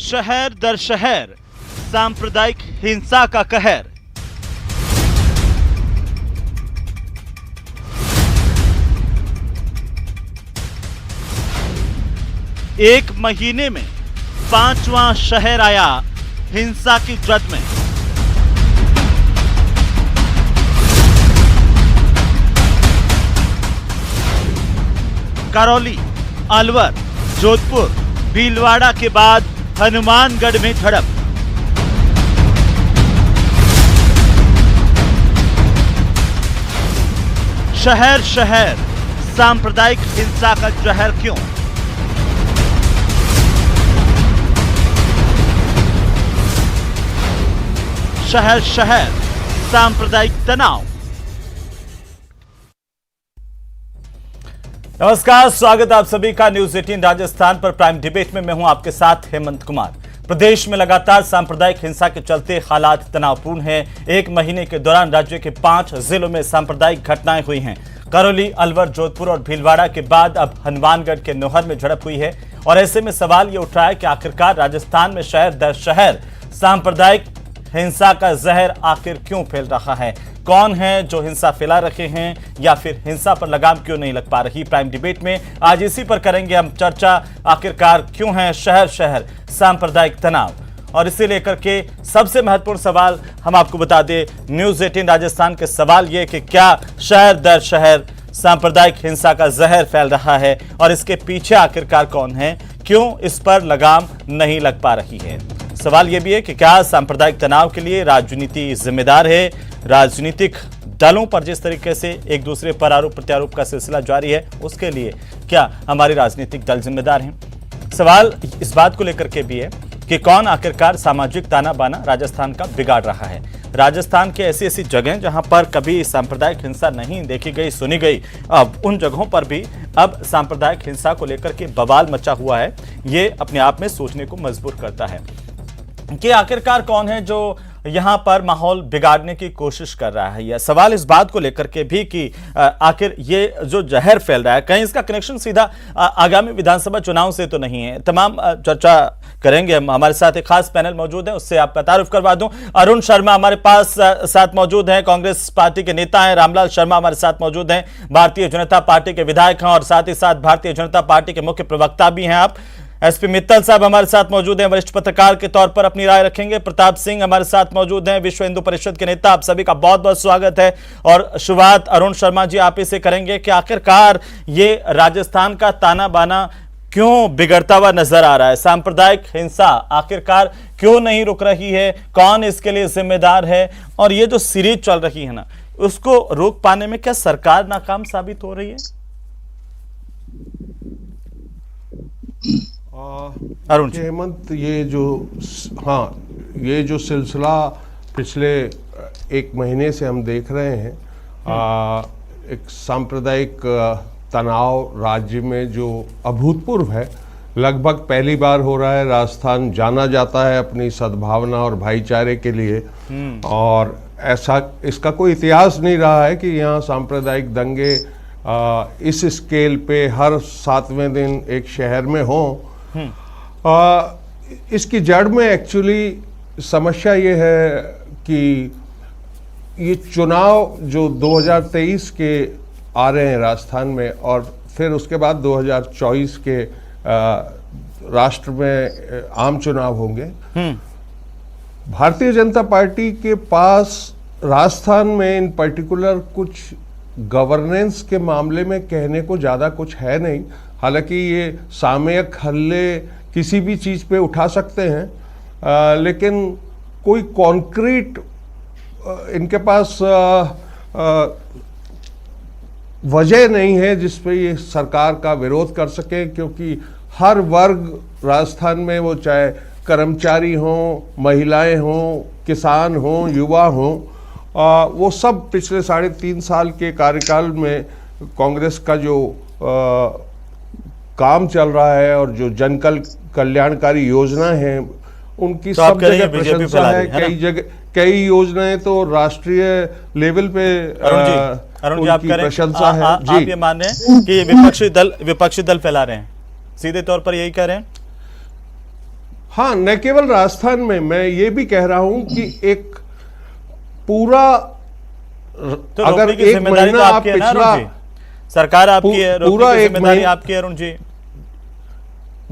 शहर दर शहर सांप्रदायिक हिंसा का कहर। एक महीने में 5वां शहर आया हिंसा की जद में। करौली, अलवर, जोधपुर, भीलवाड़ा के बाद हनुमानगढ़ में झड़प। शहर शहर सांप्रदायिक हिंसा का जहर क्यों? शहर शहर सांप्रदायिक तनाव। नमस्कार, स्वागत आप सभी का न्यूज 18 राजस्थान पर प्राइम डिबेट में। मैं हूं आपके साथ हेमंत कुमार। प्रदेश में लगातार सांप्रदायिक हिंसा के चलते हालात तनावपूर्ण हैं। एक महीने के दौरान राज्य के 5 जिलों में सांप्रदायिक घटनाएं हुई हैं। करौली, अलवर, जोधपुर और भीलवाड़ा के बाद अब हनुमानगढ़ के नौहर में झड़प हुई है। और ऐसे में सवाल ये उठ रहा है कि आखिरकार राजस्थान में शहर दर शहर सांप्रदायिक हिंसा का जहर आखिर क्यों फैल रहा है? कौन है जो हिंसा फैला रहे हैं, या फिर हिंसा पर लगाम क्यों नहीं लग पा रही? प्राइम डिबेट में आज इसी पर करेंगे हम चर्चा। आखिरकार क्यों है शहर शहर सांप्रदायिक तनाव? और इसे लेकर के सबसे महत्वपूर्ण सवाल हम आपको बता दें, न्यूज 18 राजस्थान के सवाल ये कि क्या शहर दर शहर सांप्रदायिक हिंसा का जहर फैल रहा है, और इसके पीछे आखिरकार कौन है? क्यों इस पर लगाम नहीं लग पा रही है? सवाल यह भी है कि क्या सांप्रदायिक तनाव के लिए राजनीति जिम्मेदार है? राजनीतिक दलों पर जिस तरीके से एक दूसरे पर आरोप प्रत्यारोप का सिलसिला जारी है, उसके लिए क्या हमारे राजनीतिक दल जिम्मेदार हैं? सवाल इस बात को लेकर के भी है कि कौन आखिरकार सामाजिक ताना बाना राजस्थान का बिगाड़ रहा है। राजस्थान के ऐसी ऐसी जगह जहां पर कभी सांप्रदायिक हिंसा नहीं देखी गई, सुनी गई, अब उन जगहों पर भी अब सांप्रदायिक हिंसा को लेकर के बवाल मचा हुआ है। ये अपने आप में सोचने को मजबूर करता है कि आखिरकार कौन है जो यहां पर माहौल बिगाड़ने की कोशिश कर रहा है। यह सवाल इस बात को लेकर के भी कि आखिर ये जो जहर फैल रहा है, कहीं इसका कनेक्शन सीधा आगामी विधानसभा चुनाव से तो नहीं है। तमाम चर्चा करेंगे हम। हमारे साथ एक खास पैनल मौजूद है, उससे आपका तारुफ करवा दूं। अरुण शर्मा हमारे पास साथ मौजूद हैं, कांग्रेस पार्टी के नेता हैं। रामलाल शर्मा हमारे साथ मौजूद हैं, भारतीय जनता पार्टी के विधायक हैं और साथ ही साथ भारतीय जनता पार्टी के मुख्य प्रवक्ता भी हैं आप। एसपी मित्तल साहब हमारे साथ मौजूद हैं, वरिष्ठ पत्रकार के तौर पर अपनी राय रखेंगे। प्रताप सिंह हमारे साथ मौजूद हैं, विश्व हिंदू परिषद के नेता। आप सभी का बहुत बहुत स्वागत है। और शुरुआत अरुण शर्मा जी आप ही से करेंगे कि आखिरकार ये राजस्थान का ताना बाना क्यों बिगड़ता हुआ नजर आ रहा है? सांप्रदायिक हिंसा आखिरकार क्यों नहीं रुक रही है? कौन इसके लिए जिम्मेदार है? और ये जो सीरीज चल रही है ना, उसको रोक पाने में क्या सरकार नाकाम साबित हो रही है? अरुण हेमंत, ये जो सिलसिला पिछले एक महीने से हम देख रहे हैं, एक सांप्रदायिक तनाव राज्य में जो अभूतपूर्व है, लगभग पहली बार हो रहा है। राजस्थान जाना जाता है अपनी सद्भावना और भाईचारे के लिए, और ऐसा इसका कोई इतिहास नहीं रहा है कि यहाँ सांप्रदायिक दंगे इस स्केल पे हर 7वें दिन एक शहर में हों। इसकी जड़ में एक्चुअली समस्या ये है कि ये चुनाव जो 2023 के आ रहे हैं राजस्थान में, और फिर उसके बाद 2024 के राष्ट्र में आम चुनाव होंगे। भारतीय जनता पार्टी के पास राजस्थान में इन पर्टिकुलर कुछ गवर्नेंस के मामले में कहने को ज़्यादा कुछ है नहीं। हालांकि ये सामयिक हल्ले किसी भी चीज़ पे उठा सकते हैं, लेकिन कोई कॉन्क्रीट इनके पास वजह नहीं है जिस पे ये सरकार का विरोध कर सके, क्योंकि हर वर्ग राजस्थान में, वो चाहे कर्मचारी हों, महिलाएं हों, किसान हों, युवा हों, वो सब पिछले 3.5 साल के कार्यकाल में कांग्रेस का जो काम चल रहा है और जो जन कल्याणकारी योजना है, उनकी तो सब जगह प्रशंसा है। कई योजनाएं तो राष्ट्रीय लेवल पे अरुण जी आप करें, प्रशंसा है। आप ये मान रहे हैं कि ये विपक्षी दल फैला रहे हैं, सीधे तौर पर यही कह रहे हैं? हाँ, न केवल राजस्थान में, मैं ये भी कह रहा हूं कि एक पूरा तो अगर रोकने की एक जिम्मेदारी तो महीना आप आपकी है ना, पिछला अरुण जी? सरकार आपकी है, रोकने पूरा की एक जिम्मेदारी महीना, आपकी है अरुण जी।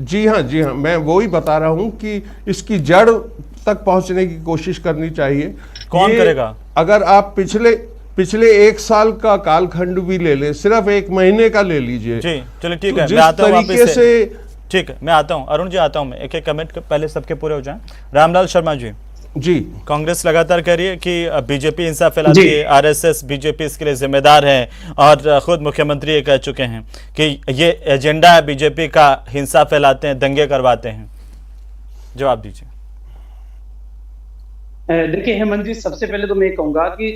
जी हाँ, मैं वो ही बता रहा हूं कि इसकी जड़ तक पहुंचने की कोशिश करनी चाहिए। कौन ये करेगा? अगर आप पिछले एक साल का कालखंड भी ले लें, सिर्फ एक महीने का ले लीजिए जी चलिए ठीक तो है, जिस मैं आता हूँ तरीके वापस से। ठीक है, मैं आता हूँ अरुण जी, आता हूँ मैं। एक एक कमेंट पहले सबके पूरे हो जाएं। रामलाल शर्मा जी, जी, कांग्रेस लगातार कह रही है कि बीजेपी हिंसा फैलाती है, आरएसएस बीजेपी इसके लिए जिम्मेदार है, और खुद मुख्यमंत्री ये कह चुके हैं कि ये एजेंडा है बीजेपी का, हिंसा फैलाते हैं, दंगे करवाते हैं। जवाब दीजिए। देखिए हेमंत जी, सबसे पहले तो मैं कहूंगा कि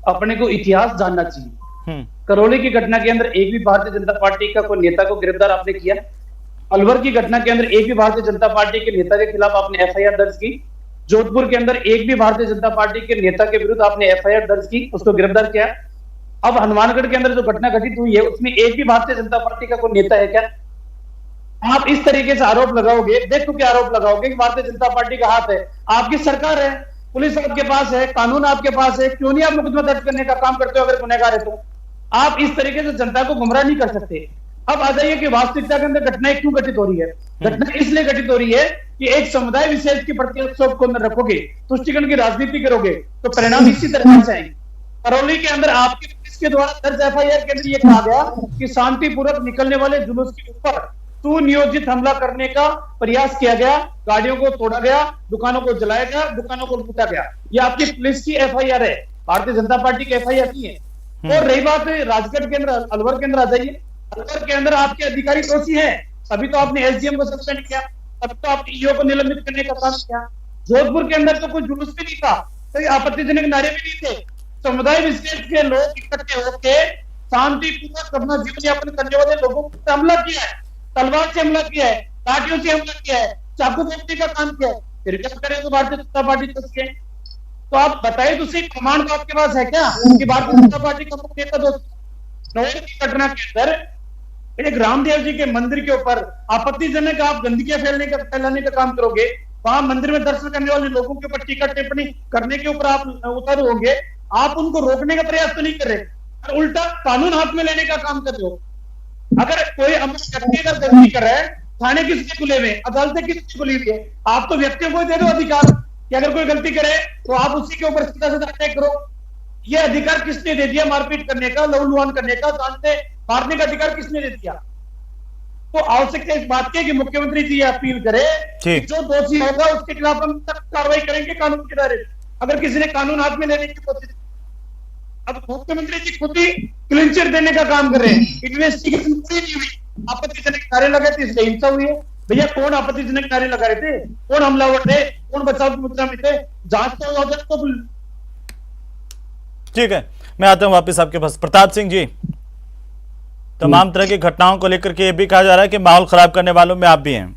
अपने को इतिहास जानना चाहिए। करौली की घटना के अंदर एक भी भारतीय जनता पार्टी का कोई नेता को गिरफ्तार आपने किया? अलवर की घटना के अंदर एक भी भारतीय जनता पार्टी के नेता के खिलाफ आपने एफआईआर दर्ज की? जोधपुर के अंदर एक भी भारतीय जनता पार्टी के नेता के विरुद्ध आपने एफआईआर दर्ज की, उसको गिरफ्तार किया? अब हनुमानगढ़ के अंदर जो घटना घटित हुई है उसमें एक भी भारतीय जनता पार्टी का कोई नेता है क्या? आप इस तरीके से आरोप लगाओगे, देखो क्या आरोप लगाओगे कि भारतीय जनता पार्टी का हाथ है। आपकी सरकार है, पुलिस आपके पास है, कानून आपके पास है, क्यों नहीं आप मुकदमा दर्ज करने का काम करते हो अगर गुनहगार है तो? आप इस तरीके से जनता को गुमराह नहीं कर सकते। अब आ जाइए कि वास्तविकता के अंदर घटनाएं क्यों घटित हो रही है। घटना इसलिए घटित हो रही है कि एक समुदाय विशेष की प्रति को अंदर रखोगे, तुष्टिकरण की राजनीति करोगे तो परिणाम इसी तरह से आएंगे। करौली के अंदर आपकी पुलिस के द्वारा दर्ज एफआईआर के अंदर यह कहा गया कि शांतिपूर्वक निकलने वाले जुलूस के ऊपर सुनियोजित हमला करने का प्रयास किया गया, गाड़ियों को तोड़ा गया, दुकानों को जलाया गया, दुकानों को लूटा गया। ये आपकी पुलिस की एफआईआर है, भारतीय जनता पार्टी की एफआईआर नहीं है। और रही बात राजगढ़ के अंदर, अलवर के अंदर आ जाइए। अलवर के अंदर आपके अधिकारी दोषी हैं, तभी तो आपने एसडीएम को सस्पेंड किया, तभी तो आपने ईओ को निलंबित करने का काम किया। जोधपुर के अंदर तो कोई जुलूस भी नहीं था, कोई आपत्तिजनक नारे भी नहीं थे। समुदाय विशेष के लोग इकट्ठे होकर शांतिपूर्वक अपना जीवन यापन करने वाले लोगों पर हमला किया है, तलवार से हमला किया है, लाठियों से हमला किया है, चाकू फेंकने का काम किया है। फिर क्या करें तो भारतीय जनता पार्टी दोषी है? तो आप बताइए, दूसरी प्रमाण आपके पास है क्या कि भारतीय जनता पार्टी का मुख्य नेता दोषी? नौर की घटना के अंदर एक रामदेव जी के मंदिर के ऊपर आपत्तिजनक आप गंदगी फैलाने का काम करोगे, वहां मंदिर में दर्शन करने वाले लोगों के ऊपर टीका टिप्पणी करने के ऊपर आप उतर होंगे। आप उनको रोकने का प्रयास तो नहीं कर रहे, उल्टा कानून हाथ में लेने का काम कर रहे हो। अगर कोई व्यक्ति अगर गलती कर रहा है, थाने किसके खुले हुए, अदालतें किसकी खुली हुई है? आप तो व्यक्तियों को दे दो अधिकार कि अगर कोई गलती करे तो आप उसी के ऊपर सीधा सीधा अटैक करो। ये अधिकार किसने दे दिया? मारपीट करने का, लहूलुहान करने का, जान से मारने का अधिकार किसने दे दिया? तो आवश्यकता इस बात की कि मुख्यमंत्री जी अपील करे कि जो दोषी होगा उसके खिलाफ हम सख्त कार्रवाई करेंगे कानून के दायरे में, अगर किसी ने कानून हाथ में लेने की कोशिश। अब मुख्यमंत्री जी खुद ही क्लीन चिट देने का काम कर रहे हैं, इन्वेस्टिगेशन पूरी नहीं हुई, आपत्तिजनक नारे लगे थे इसलिए हिंसा हुई है। भैया कौन आपत्तिजनक नारे लगा रहे थे, कौन हमलावर थे, कौन बचाव की मुद्रा में थे? जांच तो हो जाए तो। ठीक है, मैं आता हूं वापस आपके पास। प्रताप सिंह जी, तमाम तरह की घटनाओं को लेकर के ये भी कहा जा रहा है कि माहौल खराब करने वालों में आप भी हैं,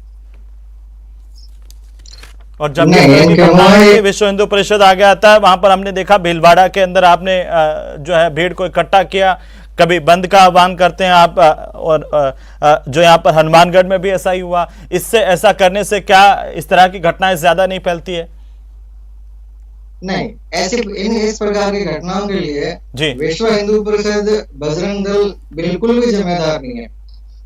और जब विश्व हिंदू परिषद आगे आता है वहां पर हमने देखा भीलवाड़ा के अंदर आपने जो है भीड़ को इकट्ठा किया, कभी बंद का आह्वान करते हैं आप, और जो यहाँ पर हनुमानगढ़ में भी ऐसा ही हुआ। इससे ऐसा करने से क्या इस तरह की घटनाएं ज्यादा नहीं फैलती है? नहीं, ऐसे इस प्रकार की घटनाओं के लिए जी विश्व हिंदू परिषद, बजरंग दल बिल्कुल भी जिम्मेदार नहीं है।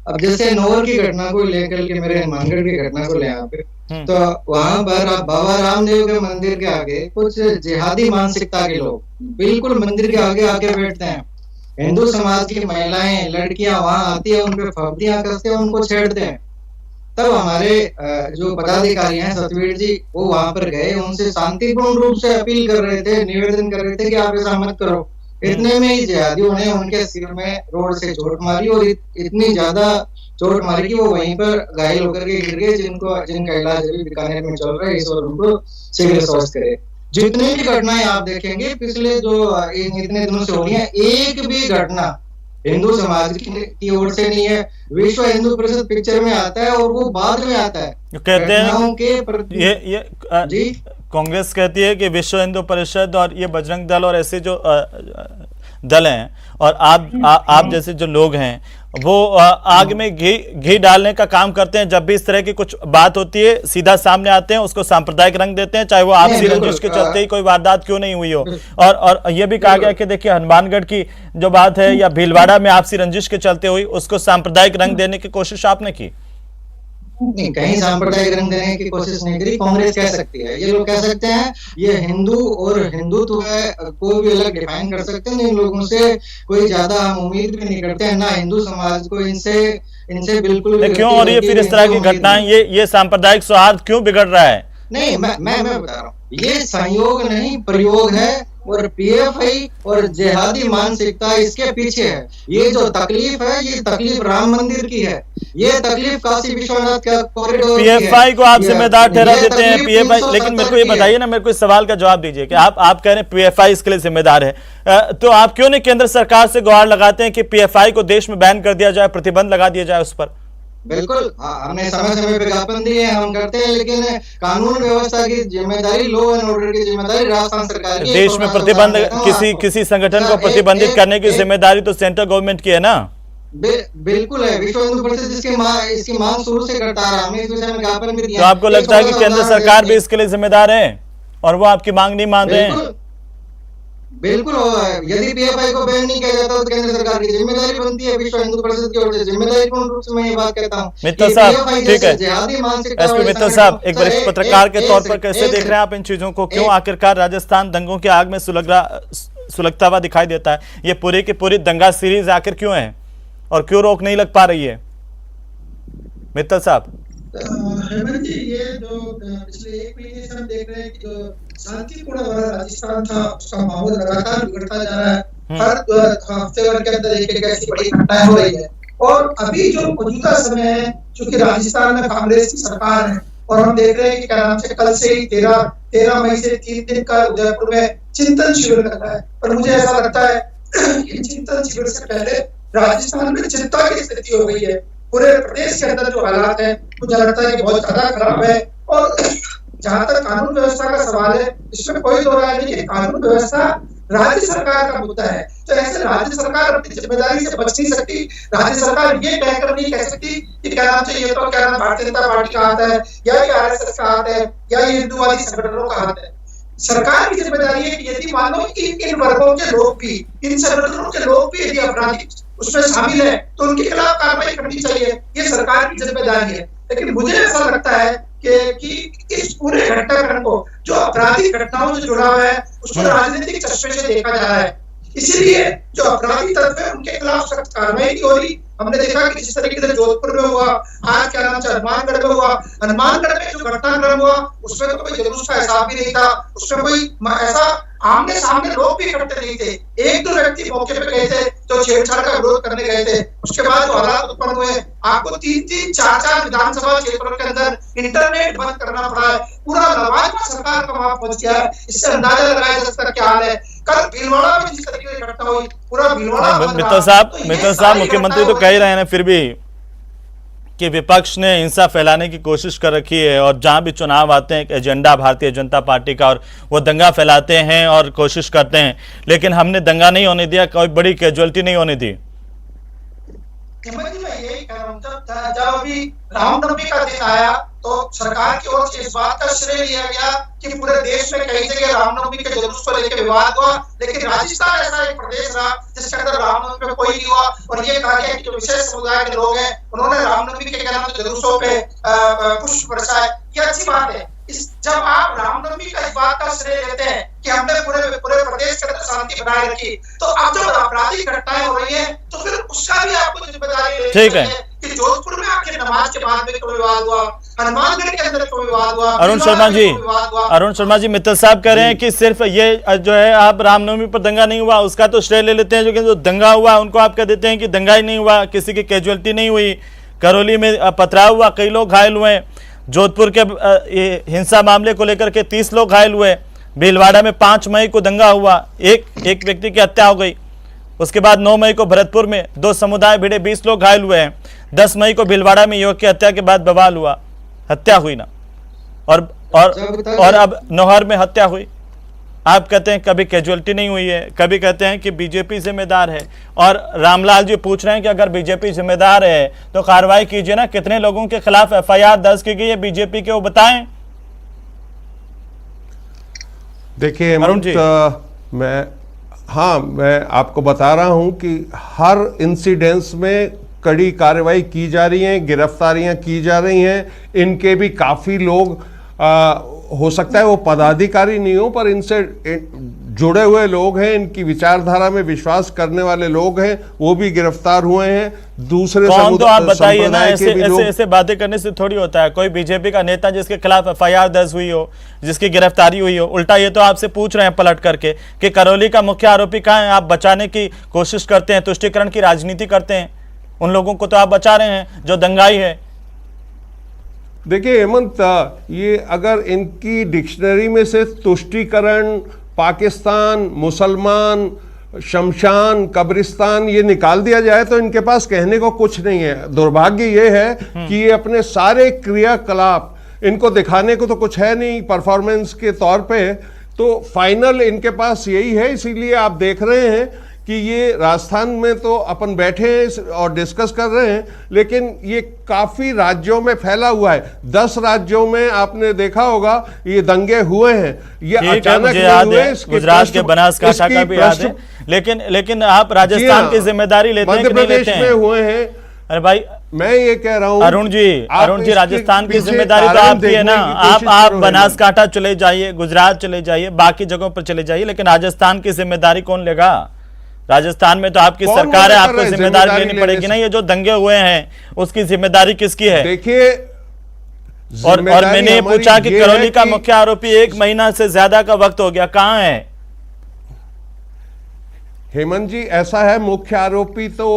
अब जैसे नौर की घटना को लेकर के, मेरे हनुमानगढ़ की घटना को ले यहाँ पे, तो वहां पर आप बाबा रामदेव के मंदिर के आगे कुछ जिहादी मानसिकता के लोग बिल्कुल मंदिर के आगे आके बैठते हैं। हिंदू समाज की महिलाएं, लड़कियां वहां आती है, उनपे फब्तियां कसते हैं, उनको छेड़ते हैं। तब हमारे जो पदाधिकारी हैं सतवीर जी, वो वहां पर गए, उनसे शांतिपूर्ण रूप से अपील कर रहे थे, निवेदन कर रहे थे कि आप ऐसा मत करो। इतने में ही जिहादियों ने उनके सिर में रोड से चोट मारी, और इतनी ज्यादा चोट मारी कि वो वहीं पर घायल होकर के गिर गए, जिनका इलाज अभी बीकानेर में चल रहा है, इस और उनको शीघ्र स्वस्थ करे। जितनी भी घटनाएं आप देखेंगे पिछले जो इतने दिनों से हो रही है, एक भी घटना हिंदू समाज की ओर से नहीं है। विश्व हिंदू परिषद पिक्चर में आता है और वो बाद में आता है। कहते हैं ये जी कांग्रेस कहती है कि विश्व हिंदू परिषद और ये बजरंग दल और ऐसे जो दल हैं और आप जैसे जो लोग हैं वो आग में घी डालने का काम करते हैं। जब भी इस तरह की कुछ बात होती है सीधा सामने आते हैं, उसको सांप्रदायिक रंग देते हैं, चाहे वो आपसी रंजिश के चलते ही कोई वारदात क्यों नहीं हुई हो। और ये भी कहा गया कि देखिए हनुमानगढ़ की जो बात है या भीलवाड़ा में आपसी रंजिश के चलते हुई, उसको सांप्रदायिक रंग देने की कोशिश आपने की। नहीं, कहीं सांप्रदायिक रंग देने की कोशिश नहीं करी। कांग्रेस कह सकती है, ये लोग कह सकते हैं ये हिंदू और हिंदुत्व है, कोई भी अलग डिफाइन कर सकते हैं। इन लोगों से कोई ज्यादा हम उम्मीद भी नहीं करते हैं, ना हिंदू समाज को इनसे बिल्कुल क्यों। और ये फिर इस तरह की घटनाएं, ये सांप्रदायिक सौहार्द क्यों बिगड़ रहा है? नहीं, मैं बता रहा हूँ, ये संयोग नहीं प्रयोग है। और पीएफआई और जिहादी मानसिकता इसके पीछे है। ये जो तकलीफ है, ये तकलीफ राम मंदिर की है, ये तकलीफ काशी विश्वनाथ का कॉरिडोर की है। पीएफआई को आप जिम्मेदार ठहरा देते हैं पीएफआई, लेकिन मेरे को ये बताइए ना, मेरे को इस सवाल का जवाब दीजिए कि आप कह रहे हैं पीएफआई इसके लिए जिम्मेदार है, तो आप क्यों नहीं केंद्र सरकार से गुहार लगाते हैं कि पीएफआई को देश में बैन कर दिया जाए, प्रतिबंध लगा दिया जाए उस पर? बिल्कुल, हमने समय समय पे ज्ञापन दिए हैं, हम करते हैं, लेकिन कानून व्यवस्था की जिम्मेदारी, लॉ एंड ऑर्डर की जिम्मेदारी राजस्थान सरकार की। देश में प्रतिबंध, किसी संगठन को प्रतिबंधित करने की जिम्मेदारी तो सेंट्रल गवर्नमेंट की है ना। बिल्कुल है। विश्व हिंदू परिषद इसकी मांग शुरू से करता रहा, हमने इस विषय में ज्ञापन भी दिया। तो आपको लगता है कि केंद्र सरकार भी इसके लिए जिम्मेदार है और वो आपकी मांग नहीं मान रहे हैं? बिल्कुल, यदि पीएफआई को बैन नहीं किया जाता तो केंद्र सरकार की जिम्मेदारी बनती है, विश्व हिंदू परिषद की ओर से जिम्मेदारी पूर्ण रूप से मैं ये बात कहता हूँ। मित्तल साहब, ठीक है, एसपी मित्तल साहब, एक वरिष्ठ पत्रकार के तौर पर कैसे देख रहे हैं आप इन चीजों को? क्यों आखिरकार राजस्थान दंगों की आग में सुलगता हुआ दिखाई देता है? ये पूरी की पूरी दंगा सीरीज आखिर क्यों है और क्यों रोक नहीं लग पा रही है? मित्तल साहब, हेमंत जी, ये जो पिछले 1 महीने से हम देख रहे हैं कि जो शांतिपूर्ण वाला राजस्थान था, उसका माहौल लगातार बिगड़ता जा रहा है। हर हफ्ते भर के अंदर एक ऐसी बड़ी घटनाएं हो रही है। और अभी जो मौजूदा समय है, चूंकि राजस्थान में कांग्रेस की सरकार है और हम देख रहे हैं कि क्या नाम से कल से ही 13 मई से 3 दिन का उदयपुर में चिंतन शिविर लग रहा है। पर मुझे ऐसा लगता है कि चिंतन शिविर से पहले राजस्थान में चिंता की स्थिति हो गई है। पूरे प्रदेश के अंदर जो हालात है, मुझे लगता है कि बहुत ज्यादा खराब है। और जहां तक कानून व्यवस्था का सवाल है, इसमें कोई दो राय नहीं है, कानून व्यवस्था राज्य सरकार का मुद्दा है। तो ऐसे राज्य सरकार अपनी जिम्मेदारी से बच नहीं सकती। राज्य सरकार ये कहकर नहीं कह सकती कि क्या नाम से ये तो क्या नाम भारतीय जनता पार्टी का हाथ है, या ये आरएसएस का हाथ है, या ये हिंदूवादी संगठनों का हाथ है। सरकार की जिम्मेदारी है कि यदि मान लो कि इन वर्गों के लोग भी, इन संगठनों के लोग भी यदि अपराधी उसमें शामिल है तो उनके खिलाफ कार्रवाई करनी चाहिए, ये सरकार की जिम्मेदारी है। लेकिन मुझे ऐसा लगता है कि इस पूरे घटनाक्रम को, जो आपराधिक घटनाओं से जुड़ा हुआ है, उसको राजनीतिक चश्मे से देखा जा रहा है। इसीलिए जो अपराधी तत्व है उनके खिलाफ सख्त कार्रवाई नहीं हो रही। हमने देखा कि जिस तरीके से जोधपुर में हुआ, आज क्या नाम से हनुमानगढ़ में हुआ, हनुमानगढ़ में जो घटनाक्रम हुआ उसमें तो कोई जुलूस का हिसाब भी नहीं था, उसमें कोई ऐसा आमने सामने लोग भी इकट्ठे नहीं थे। 1-2 व्यक्ति मौके पे गए थे जो छेड़छाड़ का विरोध करने गए थे। उसके बाद जो हालात उत्पन्न हुए, आपको 3-3, 4-4 विधानसभा क्षेत्रों के अंदर इंटरनेट बंद करना पड़ा है। पूरा लवाजमा सरकार का वहां पहुंच गया है। इससे अंदाजा लगाया जा सकता है क्या हाल है। कल भीलवाड़ा में जिस तरीके से घटना हुई, पूरा भीलवाड़ा। मित्तल साहब, मुख्यमंत्री तो कह ही रहे हैं फिर भी कि विपक्ष ने हिंसा फैलाने की कोशिश कर रखी है और जहां भी चुनाव आते हैं एक एजेंडा भारतीय जनता पार्टी का और वो दंगा फैलाते हैं और कोशिश करते हैं, लेकिन हमने दंगा नहीं होने दिया, कोई बड़ी कैजुअलिटी नहीं होने दी। मैं यही कह रहा हूँ, जब अभी रामनवमी का दिन आया तो सरकार की ओर से इस बात का श्रेय लिया गया कि पूरे देश में कई जगह रामनवमी के जुलूस को लेकर विवाद हुआ, लेकिन राजस्थान ऐसा एक प्रदेश रहा जिसके अंदर रामनवमी पे कोई नहीं हुआ। और ये कहा गया कि जो विशेष समुदाय के लोग हैं उन्होंने रामनवमी के नाम से जुलूसों पे पुष्प बरसाए। ये अच्छी बात है। जब आप रामनवमी का इस बात का श्रेय लेते हैं कि हमने पूरे प्रदेश के अंदर शांति बनाए रखी, तो अब जब आपराधिक घटनाएं हो रही है तो फिर उसका भी आपको जिम्मेदारी लेनी चाहिए। ठीक है कि जोधपुर में आखिर नमाज के बाद में कोई विवाद हुआ, हनुमानगढ़ के अंदर कोई विवाद हुआ। अरुण शर्मा जी, मित्तल साहब कह रहे हैं कि सिर्फ ये जो है आप रामनवमी पर दंगा नहीं हुआ उसका तो श्रेय ले लेते हैं, जो दंगा हुआ उनको आप कह देते हैं कि दंगा ही नहीं हुआ, किसी की कैजुअलिटी नहीं हुई। करौली में पथराव हुआ, कई लोग घायल हुए। जोधपुर के हिंसा मामले को लेकर के 30 लोग घायल हुए। भीलवाड़ा में 5 मई को दंगा हुआ, एक व्यक्ति की हत्या हो गई। उसके बाद 9 मई को भरतपुर में 2 समुदाय भिड़े, 20 लोग घायल हुए हैं। 10 मई को भीलवाड़ा में युवक की हत्या के बाद बवाल हुआ, हत्या हुई ना, और अब नौहर में हत्या हुई। आप कहते हैं कभी कैजुअलिटी नहीं हुई है, कभी कहते हैं कि बीजेपी जिम्मेदार है, और रामलाल जी पूछ रहे हैं कि अगर बीजेपी जिम्मेदार है तो कार्रवाई कीजिए ना, कितने लोगों के खिलाफ एफआईआर दर्ज की गई है बीजेपी के, वो बताएं। देखिए अरुण जी, मैं आपको बता रहा हूं कि हर इंसिडेंस में कड़ी कार्रवाई की जा रही है, गिरफ्तारियां की जा रही हैं। इनके भी काफ़ी लोग हो सकता है वो पदाधिकारी नहीं हो, पर इनसे जुड़े हुए लोग हैं, इनकी विचारधारा में विश्वास करने वाले लोग हैं, वो भी गिरफ्तार हुए हैं। दूसरे कौन, तो आप बताइए ना, ऐसे बातें करने से थोड़ी होता है। कोई बीजेपी का नेता जिसके खिलाफ एफआईआर दर्ज हुई हो, जिसकी गिरफ्तारी हुई हो, उल्टा ये तो आपसे पूछ रहे हैं पलट करके कि करौली का मुख्य आरोपी कहाँ है। आप बचाने की कोशिश करते हैं, तुष्टीकरण की राजनीति करते हैं, उन लोगों को तो आप बचा रहे हैं जो दंगाई है। देखिए हेमंत, ये अगर इनकी डिक्शनरी में से तुष्टीकरण, पाकिस्तान, मुसलमान, शमशान, कब्रिस्तान ये निकाल दिया जाए तो इनके पास कहने को कुछ नहीं है। दुर्भाग्य ये है कि ये अपने सारे क्रियाकलाप, इनको दिखाने को तो कुछ है नहीं परफॉर्मेंस के तौर पे, तो फाइनल इनके पास यही है। इसीलिए आप देख रहे हैं कि ये राजस्थान में तो अपन बैठे हैं और डिस्कस कर रहे हैं, लेकिन ये काफ़ी राज्यों में फैला हुआ है। 10 राज्यों में आपने देखा होगा ये दंगे हुए हैं। ये अचानक नहीं हुए। गुजरात के बनासकांठा का भी याद है, लेकिन आप राजस्थान की जिम्मेदारी लेते हैं कि नहीं लेते हैं? में हुए हैं। अरे भाई, मैं ये कह रहा हूँ अरुण जी राजस्थान की जिम्मेदारी तो आपकी है ना। आप बनासकांठा चले जाइए, गुजरात चले जाइए, बाकी जगहों पर चले जाइए, लेकिन राजस्थान की जिम्मेदारी कौन लेगा? राजस्थान में तो आपकी सरकार है, आपको जिम्मेदारी लेनी पड़ेगी ना। ये जो दंगे हुए हैं उसकी जिम्मेदारी किसकी है? देखिए, और मैंने ये पूछा कि करौली का मुख्य आरोपी 1 महीना से ज्यादा का वक्त हो गया, कहां है? हेमंत जी, ऐसा है, मुख्य आरोपी तो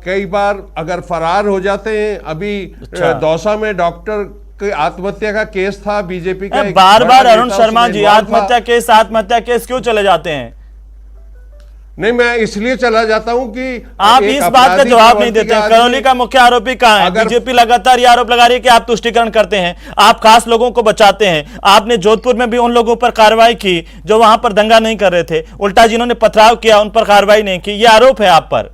कई बार अगर फरार हो जाते हैं। अभी दौसा में डॉक्टर की आत्महत्या का केस था, बीजेपी का बार बार अरुण शर्मा जी आत्महत्या केस क्यों चले जाते हैं? नहीं, मैं इसलिए चला जाता हूं कि आप इस बात का जवाब नहीं देते हैं। करौली का मुख्य आरोपी कहां है? बीजेपी लगातार ये आरोप लगा रही है कि आप तुष्टीकरण करते हैं, आप खास लोगों को बचाते हैं। आपने जोधपुर में भी उन लोगों पर कार्रवाई की जो वहां पर दंगा नहीं कर रहे थे, उल्टा जिन्होंने पथराव किया उन पर कार्रवाई नहीं की। ये आरोप है आप पर।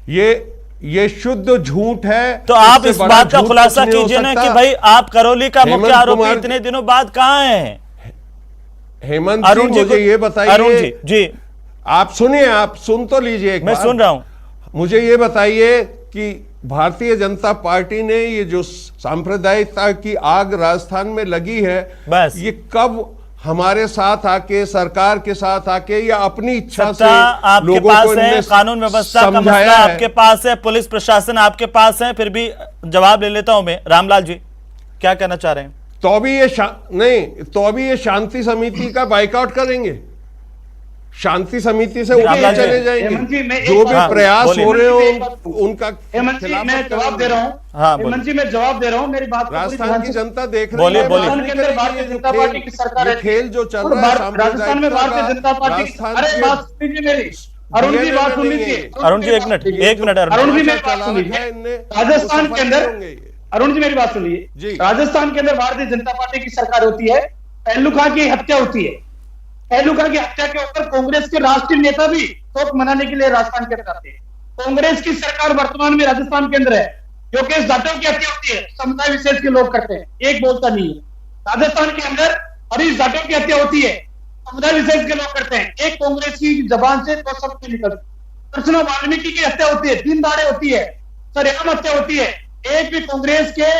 ये शुद्ध झूठ है। तो आप इस बात का खुलासा कीजिए ना कि भाई आप करौली का मुख्य आरोपी इतने दिनों बाद कहां है? हेमंत जी, मुझे ये बताइए। अरुण जी आप सुनिए, आप सुन तो लीजिए। मैं सुन रहा हूं। मुझे ये बताइए कि भारतीय जनता पार्टी ने ये जो सांप्रदायिकता की आग राजस्थान में लगी है, बस ये कब हमारे साथ आके, सरकार के साथ आके, या अपनी इच्छा से आपके पास है? कानून व्यवस्था का मसला आपके पास है, पुलिस प्रशासन आपके पास है, फिर भी जवाब ले लेता हूं मैं। रामलाल जी क्या कहना चाह रहे हैं? तो अभी ये शांति समिति का बाइकआउट करेंगे, शांति समिति से ऊपर चले जाएंगे। जो भी प्रयास हो रहे हो उनका हेमंत जी मैं जवाब दे रहा हूँ। हेमंत जी मैं जवाब दे रहा हूँ, मेरी बात राजस्थान की जनता देख रही है। राजस्थान के अंदर भारतीय जनता पार्टी की सरकार है, खेल जो चल रहा है राजस्थान में भारतीय जनता पार्टी। अरे बात सुनिए मेरी, अरुण जी बात सुन लीजिए। अरुण जी एक मिनट अरुण जी मेरी बात सुन लीजिए। राजस्थान के अंदर, अरुण जी मेरी बात सुनिए, राजस्थान के अंदर भारतीय जनता पार्टी की सरकार होती है, पहलू खां की हत्या होती है। पहलू खां की हत्या के ऊपर कांग्रेस के राष्ट्रीय नेता भी शोक मनाने के लिए राजस्थान के अंदर आते हैं। कांग्रेस की सरकार वर्तमान में राजस्थान के अंदर है। जो केस जाटों की हत्या होती है समुदाय विशेष के लोग करते हैं, एक बोलता नहीं है। राजस्थान के अंदर हरीश जाटों की हत्या होती है, समुदाय विशेष के लोग करते हैं, एक कांग्रेस की जबान से तो सब नहीं निकलते। कृष्ण वाल्मीकि की हत्या होती है, दिन दाड़े होती है, सरेआम हत्या होती है, एक भी कांग्रेस के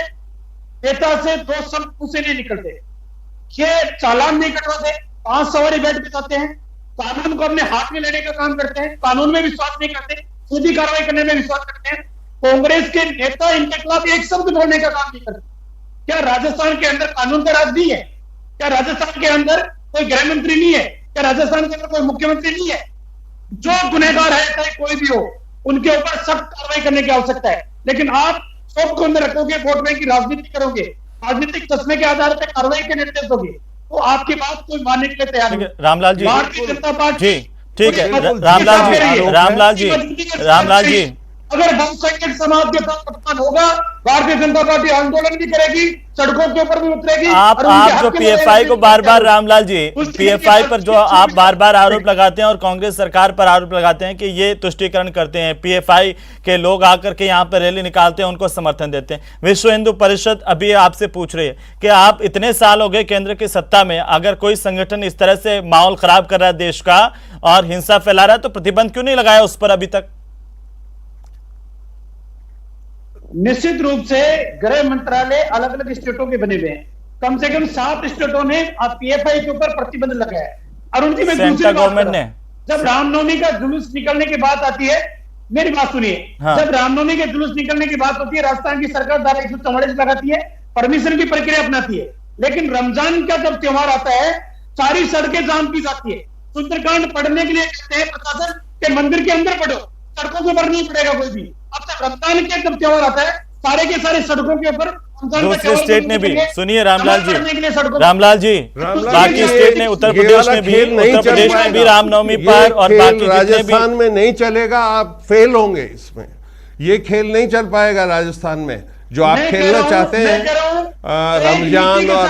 नेता से 2 शब्द मुंह से नहीं निकलते। ये चालान नहीं कटवाते, 5 सवारी बैठ बिताते हैं, कानून को अपने हाथ में लेने का काम करते हैं, कानून में विश्वास नहीं करते, सीधी कार्रवाई करने में विश्वास करते हैं। कांग्रेस के नेता इनके खिलाफ एक शब्द बोलने का काम नहीं करते। क्या राजस्थान के अंदर कानून का राज नहीं है? क्या राजस्थान के अंदर कोई गृह मंत्री नहीं है? क्या राजस्थान के अंदर कोई मुख्यमंत्री नहीं है? जो गुनहगार है चाहे कोई भी हो, उनके ऊपर सख्त कार्रवाई करने की आवश्यकता है। लेकिन आप सबको अंदर रखोगे, वोट बैंक की राजनीति करोगे, राजनीतिक चश्मे के आधार पर कार्रवाई के निर्देश दोगे, तो आपकी बात कोई मानने के लिए तैयार नहीं। रामलाल जी, भारतीय जनता पार्टी ठीक है, रामलाल जी अगर बहुसंख्यक समाज के साथ अपमान होगा, भारतीय जनता पार्टी आंदोलन भी करेगी, सड़कों के ऊपर भी उतरेगी। आप जो पीएफआई को बार बार, रामलाल जी, पीएफआई पर जो आप बार बार आरोप लगाते हैं और कांग्रेस सरकार पर आरोप लगाते हैं कि ये तुष्टीकरण करते हैं, पीएफआई के लोग आकर के यहाँ पर रैली निकालते हैं, उनको समर्थन देते हैं। विश्व हिंदू परिषद अभी आपसे पूछ रही है कि आप इतने साल हो गए केंद्र की सत्ता में, अगर कोई संगठन इस तरह से माहौल खराब कर रहा है देश का और हिंसा फैला रहा है, तो प्रतिबंध क्यों नहीं लगाया उस पर अभी तक? निश्चित रूप से गृह मंत्रालय अलग अलग स्टेटों के बने हुए हैं, कम से कम 7 स्टेटों ने पीएफआई के ऊपर प्रतिबंध लगाया है। अरुण जी, मैं दूसरी गवर्नमेंट ने जब रामनवमी का जुलूस निकलने की बात आती है, मेरी बात सुनिए, हाँ। जब रामनवमी के जुलूस निकलने की बात होती है, राजस्थान की सरकार धारा 144 लगाती है, परमिशन की प्रक्रिया अपनाती है। लेकिन रमजान का जब त्योहार आता है, सारी सड़कें जाम की जाती है। सुंदरकांड पढ़ने के लिए कहते हैं प्रशासन के मंदिर के अंदर पढ़ो, सड़कों के ऊपर नहीं पड़ेगा कोई भी। अब तक रमजान के जब त्योहार आता है, सारे के सारे सड़कों के ऊपर दूसरे स्टेट ने भी, सुनिए रामलाल जी, बाकी स्टेट ने, उत्तर प्रदेश में भी रामनवमी पर और बाकी राजस्थान में नहीं चलेगा, आप फेल होंगे इसमें। ये खेल नहीं चल पाएगा राजस्थान में जो आप खेलना चाहते हैं, रमजान और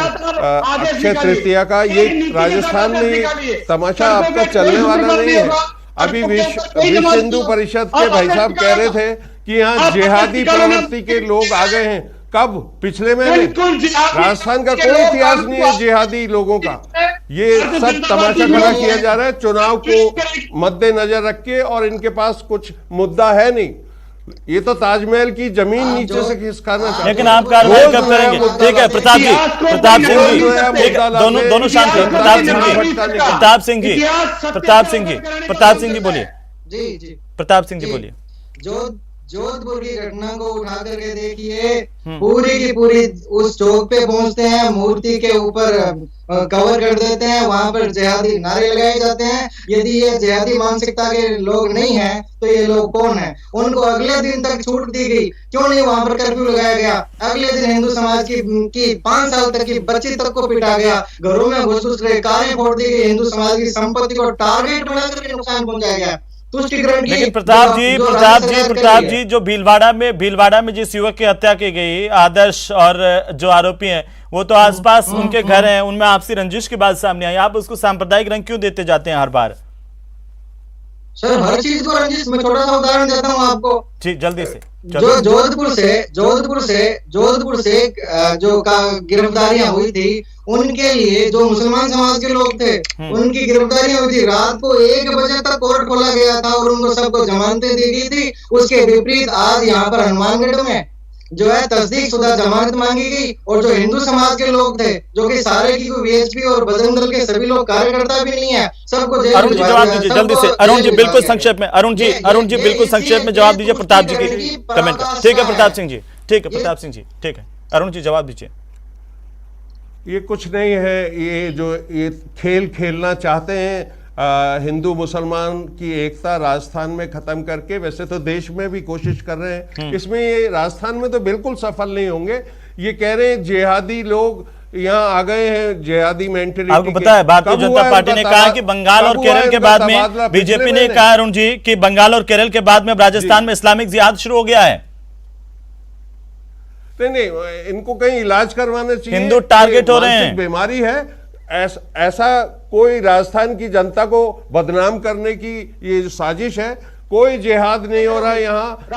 अक्षय तृतीया का। ये राजस्थान में तमाशा आपका चलने वाला नहीं है। अभी विश्व हिंदू परिषद के भाई साहब कह रहे थे कि यहाँ जिहादी प्रवृत्ति के लोग आ गए हैं। कब? पिछले महीने। राजस्थान का कोई इतिहास नहीं है जिहादी लोगों का। ये सब तमाशा खड़ा किया जा रहा है चुनाव को मद्देनजर रख के, और इनके पास कुछ मुद्दा है नहीं। ये तो ताजमहल की जमीन नीचे से खिसकाना चाहते हैं। लेकिन आप कार्रवाई कब करेंगे? ठीक है प्रताप जी, दोनों शांत हैं। प्रताप सिंह जी बोलिए। जी प्रताप सिंह जी बोलिए। जोधपुर की घटना को उठा करके देखिए, पूरी की पूरी उस चौक पे पहुंचते हैं, मूर्ति के ऊपर कवर कर देते हैं, वहां पर जिहादी नारे लगाए जाते हैं। यदि ये जिहादी मानसिकता के लोग नहीं हैं, तो ये लोग कौन हैं? उनको अगले दिन तक छूट दी गई, क्यों नहीं वहां पर कर्फ्यू लगाया गया? अगले दिन हिंदू समाज की 5 साल तक की बच्ची तक को पिटा गया, घरों में घुस रहे, कारें फोड़ दी गई, हिंदू समाज की संपत्ति को टारगेट बनाकर के नुकसान पहुंचाया गया। लेकिन प्रताप जी, जो भीलवाड़ा में जिस युवक की हत्या की गई, आदर्श और जो आरोपी हैं, वो तो आसपास उनके घर हैं, उनमें आपसी रंजिश की बात सामने आई। आप उसको सांप्रदायिक रंग क्यों देते जाते हैं हर बार? सर, हर चीज को रंजिश। मैं छोटा सा उदाहरण देता हूँ आपको जी, जल्दी से। जो जोधपुर से जो गिरफ्तारियां हुई थी, उनके लिए जो मुसलमान समाज के लोग थे, उनकी गिरफ्तारियां हुई थी। रात को 1 बजे तक कोर्ट खोला गया था और उनको सबको जमानतें दी गई थी। उसके विपरीत आज यहाँ पर हनुमानगढ़ में जो है तस्दीक शुदा जमानत मांगी गई, और जो हिंदू समाज के लोग थे, जो कि सारे की वीएचपी और बजरंग दल के सभी लोग कार्यकर्ता भी नहीं है, सबको जेल। अरुण जी जवाब दीजिए जल्दी से। अरुण जी बिल्कुल संक्षेप में। अरुण जी बिल्कुल संक्षेप में जवाब दीजिए प्रताप जी की कमेंट का। ठीक है प्रताप सिंह जी, ठीक है प्रताप सिंह जी, ठीक है। अरुण जी जवाब दीजिए। ये कुछ नहीं है, ये खेल खेलना चाहते हैं हिंदू मुसलमान की एकता राजस्थान में खत्म करके। वैसे तो देश में भी कोशिश कर रहे हैं, इसमें ये राजस्थान में तो बिल्कुल सफल नहीं होंगे। ये कह रहे हैं जिहादी लोग यहाँ आ गए हैं, जिहादी मेंटलिटी। आपको पता है भारतीय जनता पार्टी ने कहा कि बंगाल और केरल के बाद में, बीजेपी ने कहा अरुण जी कि बंगाल और केरल के बाद में राजस्थान में इस्लामिक जिहाद शुरू हो गया है। नहीं, इनको कहीं इलाज करवाना चाहिए। हिंदू टारगेट हो रहे हैं, बीमारी है। ऐसा कोई राजस्थान की जनता को बदनाम करने की ये जो साजिश है, कोई जिहाद नहीं हो रहा है यहाँ।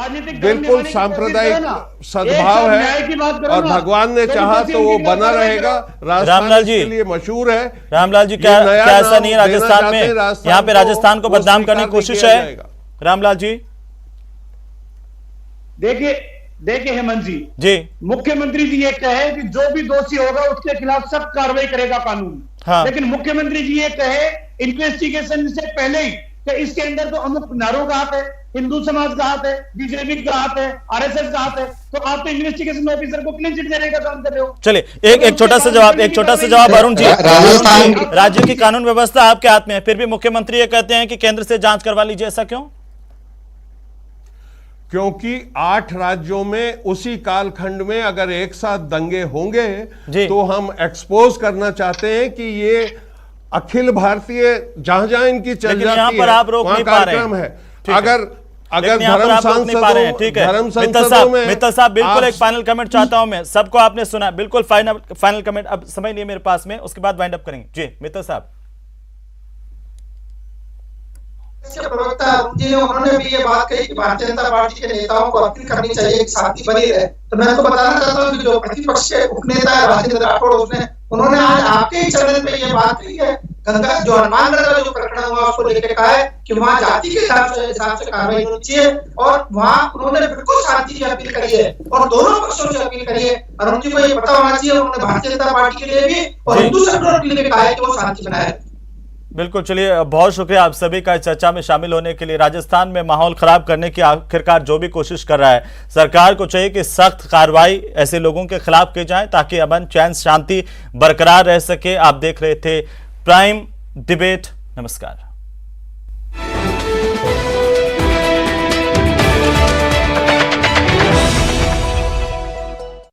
बिल्कुल सांप्रदायिक सद्भाव है, और भगवान ने चाहा तो वो बना रहेगा। रामलाल जी के लिए मशहूर है। रामलाल जी, क्या ऐसा नहीं है राजस्थान में, यहाँ पे राजस्थान को बदनाम करने की कोशिश है? रामलाल जी देखिए हेमंत जी, मुख्यमंत्री जी ये कहे कि जो भी दोषी होगा उसके खिलाफ सख्त कार्रवाई करेगा कानून। हाँ। लेकिन मुख्यमंत्री जी ये कहे इन्वेस्टिगेशन से पहले ही कि इसके अंदर तो अमुक नारों का हाथ है, हिंदू समाज का हाथ है, बीजेपी का हाथ है, आरएसएस का हाथ है, तो आप तो इन्वेस्टिगेशन ऑफिसर को क्लीन चिट देने का काम कर रहे हो। चलिए एक छोटा सा जवाब अरुण जी। राज्य की कानून व्यवस्था आपके हाथ में है, फिर भी मुख्यमंत्री ये कहते हैं कि केंद्र से जांच करवा लीजिए, ऐसा क्यों? क्योंकि 8 राज्यों में उसी कालखंड में अगर एक साथ दंगे होंगे तो हम एक्सपोज करना चाहते हैं कि ये अखिल भारतीय जहां जहां इनकी चल जाती है, आप रोक नहीं पा रहे हैं। है। अगर अगर लेकिन यहाँ पर धर्म आप रोक नहीं पा रहे हैं। सांसदों- ठीक है धर्म मित्तल सांसदों में साहब बिल्कुल आप- एक फाइनल कमेंट चाहता हूं मैं, सबको आपने सुना, बिल्कुल फाइनल कमेंट, अब समय नहीं है मेरे पास में, उसके बाद वाइंड अप करेंगे। जी मित्तल साहब। इसके प्रवक्ता अरुण जी ने उन्होंने भी ये बात कही कि भारतीय जनता पार्टी के नेताओं को अपील करनी चाहिए कि शांति बनी रहे। तो मैं आपको बताना चाहता हूँ कि जो प्रतिपक्ष के उपनेता है राजेंद्र राठौड़, उन्होंने आज आपके ही चैनल पे ये बात कही है। गंगा जो हनुमानगढ़ का जो प्रकरण हुआ उसको लेकर कहा है कि वहाँ जाति के हिसाब से कार्रवाई होनी चाहिए और वहाँ उन्होंने बिल्कुल शांति की अपील करी है और दोनों पक्षों से अपील करी है। अरुण जी को ये पता होना चाहिए, उन्होंने भारतीय जनता पार्टी के लिए भी और हिंदू संगठनों के लिए कहा है कि वो शांति बनाए। बिल्कुल, चलिए बहुत शुक्रिया आप सभी का चर्चा में शामिल होने के लिए। राजस्थान में माहौल खराब करने की आखिरकार जो भी कोशिश कर रहा है, सरकार को चाहिए कि सख्त कार्रवाई ऐसे लोगों के खिलाफ की जाए ताकि अमन चैन शांति बरकरार रह सके। आप देख रहे थे प्राइम डिबेट। नमस्कार।